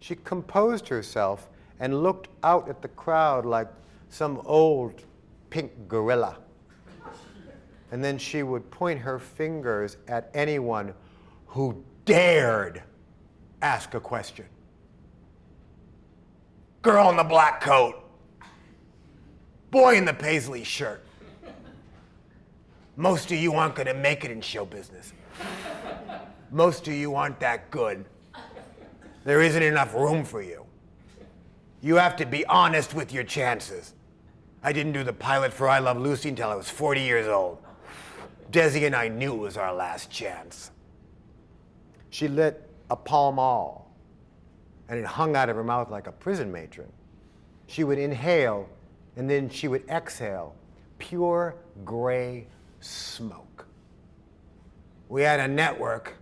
She composed herself and looked out at the crowd like some old pink gorilla. And then she would point her fingers at anyone who dared ask a question. Girl in the black coat. Boy in the paisley shirt. Most of you aren't going to make it in show business. Most of you aren't that good. There isn't enough room for you. You have to be honest with your chances. I didn't do the pilot for I Love Lucy until I was 40 years old. Desi and I knew it was our last chance. She lit a Pall Mall, and it hung out of her mouth like a prison matron. She would inhale, and then she would exhale pure gray smoke. We had a network.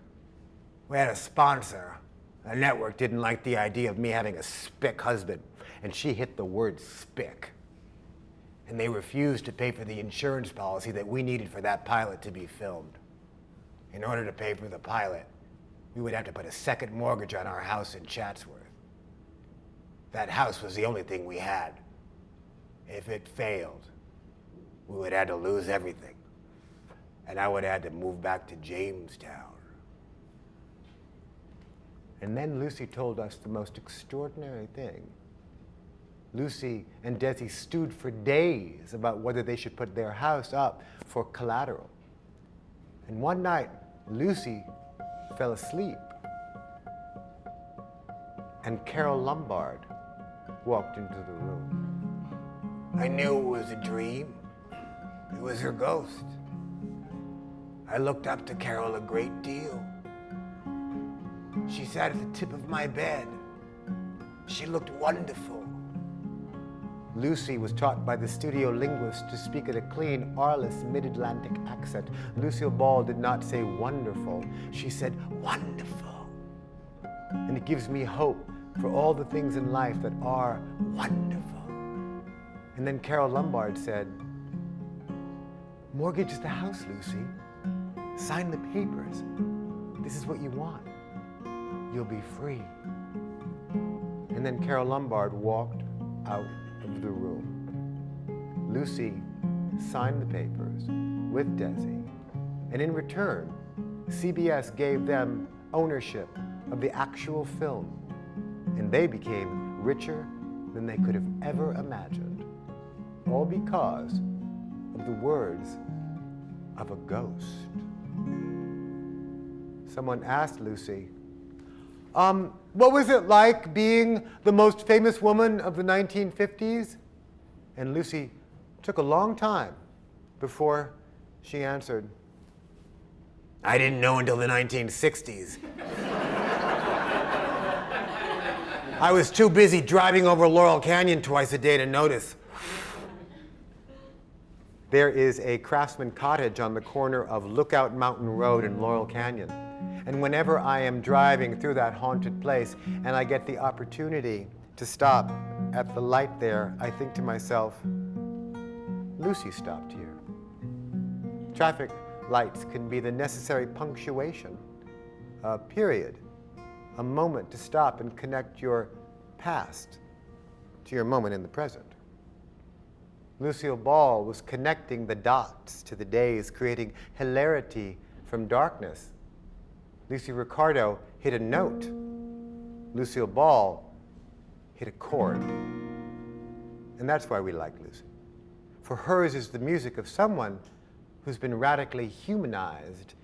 We had a sponsor. The network didn't like the idea of me having a spick husband, and she hit the word spick. And they refused to pay for the insurance policy that we needed for that pilot to be filmed. In order to pay for the pilot, we would have to put a second mortgage on our house in Chatsworth. That house was the only thing we had. If it failed, we would have to lose everything. And I would have had to move back to Jamestown. And then Lucy told us the most extraordinary thing. Lucy and Desi stewed for days about whether they should put their house up for collateral. And one night, Lucy fell asleep. And Carol Lombard walked into the room. I knew it was a dream. It was her ghost. I looked up to Carol a great deal. She sat at the tip of my bed. She looked wonderful. Lucy was taught by the studio linguist to speak in a clean, R-less mid-Atlantic accent. Lucille Ball did not say wonderful. She said wonderful. And it gives me hope for all the things in life that are wonderful. And then Carol Lombard said, mortgage the house, Lucy. Sign the papers. This is what you want. You'll be free. And then Carol Lombard walked out of the room. Lucy signed the papers with Desi, and in return, CBS gave them ownership of the actual film, and they became richer than they could have ever imagined, all because of the words of a ghost. Someone asked Lucy, what was it like being the most famous woman of the 1950s? And Lucy took a long time before she answered, I didn't know until the 1960s. I was too busy driving over Laurel Canyon twice a day to notice. There is a Craftsman cottage on the corner of Lookout Mountain Road in Laurel Canyon. And whenever I am driving through that haunted place and I get the opportunity to stop at the light there, I think to myself, Lucy stopped here. Traffic lights can be the necessary punctuation, a period, a moment to stop and connect your past to your moment in the present. Lucille Ball was connecting the dots to the days, creating hilarity from darkness. Lucy Ricardo hit a note. Lucille Ball hit a chord. And that's why we like Lucy. For hers is the music of someone who's been radically humanized.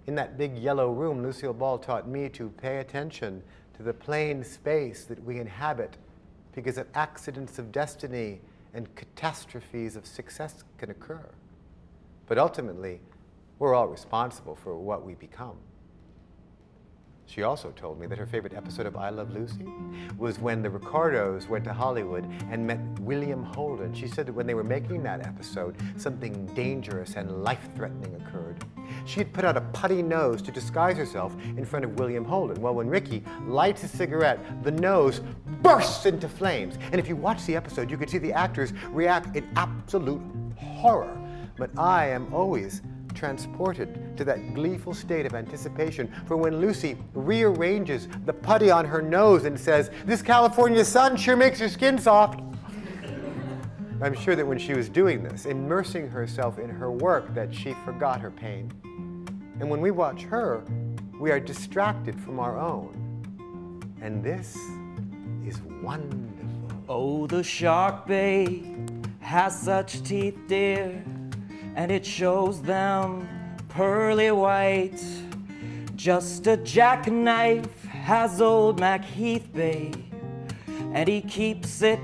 In that big yellow room, Lucille Ball taught me to pay attention to the plain space that we inhabit because of accidents of destiny and catastrophes of success can occur. But ultimately, we're all responsible for what we become. She also told me that her favorite episode of I Love Lucy was when the Ricardos went to Hollywood and met William Holden. She said that when they were making that episode, something dangerous and life-threatening occurred. She had put out a putty nose to disguise herself in front of William Holden. Well, when Ricky lights a cigarette, the nose bursts into flames. And if you watch the episode, you can see the actors react in absolute horror. But I am always transported to that gleeful state of anticipation for when Lucy rearranges the putty on her nose and says, "This California sun sure makes your skin soft." I'm sure that when she was doing this, immersing herself in her work, that she forgot her pain. And when we watch her, we are distracted from our own. And this is wonderful. Oh, the shark bait has such teeth, dear, and it shows them pearly white. Just a jackknife has old Mac Heathbay, and he keeps it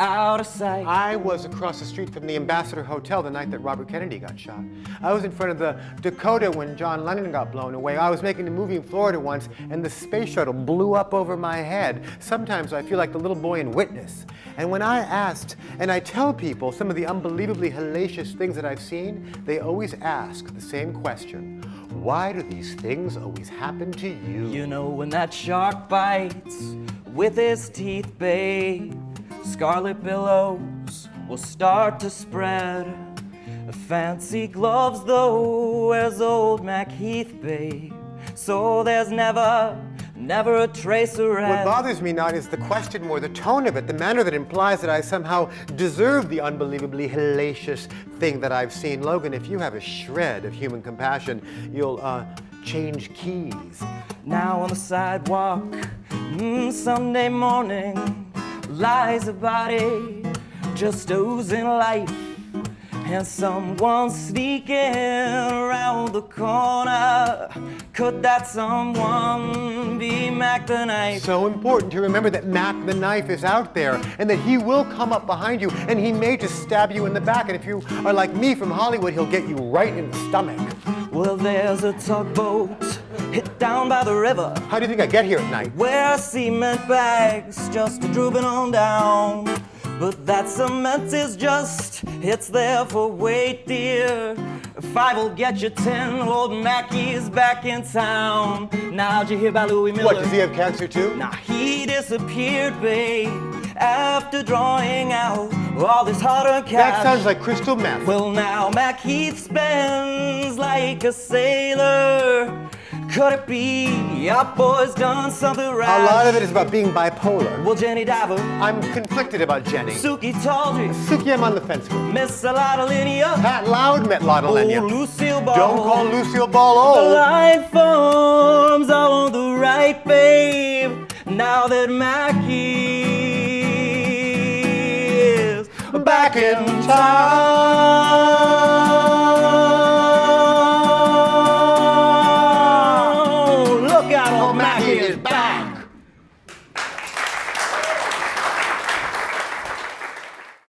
out of sight. I was across the street from the Ambassador Hotel the night that Robert Kennedy got shot. I was in front of the Dakota when John Lennon got blown away. I was making a movie in Florida once, and the space shuttle blew up over my head. Sometimes I feel like the little boy in Witness. And when I asked, and I tell people some of the unbelievably hellacious things that I've seen, they always ask the same question. Why do these things always happen to you? You know, when that shark bites with his teeth, babe, scarlet billows will start to spread. Fancy gloves, though, wears old Mac Heathbay, so there's never a trace of red. What bothers me not is the question more, the tone of it, the manner that implies that I somehow deserve the unbelievably hellacious thing that I've seen. Logan, if you have a shred of human compassion, you'll change keys. Now on the sidewalk, Sunday morning, lies a body just oozing life, and someone sneaking around the corner. Could that someone be Mac the Knife? So important to remember that Mac the Knife is out there, and that he will come up behind you, and he may just stab you in the back, and if you are like me from Hollywood, he'll get you right in the stomach. Well, there's a tugboat hit down by the river. How do you think I get here at night? Where cement bags just drooping on down. But that cement is just, it's there for weight, dear. 5 will get you 10, old Mackie's back in town. Now, did you hear about Louis Miller? What, does he have cancer too? Now, he disappeared, babe, after drawing out all this hard-earned cash. That sounds like crystal meth. Well, now Mac Heath spends like a sailor. Could it be our boy's done something rash? A lot of it is about being bipolar. Well, Jenny Diver, I'm conflicted about Jenny. Suki Tawdry, Suki, I'm on the fence with. Miss Lotta Linia, Pat Loud met Lotta Linia. oh, Lucille Ball. Don't call Lucille Ball The old. line forms are on the right, babe. Now that Mackie is back in town.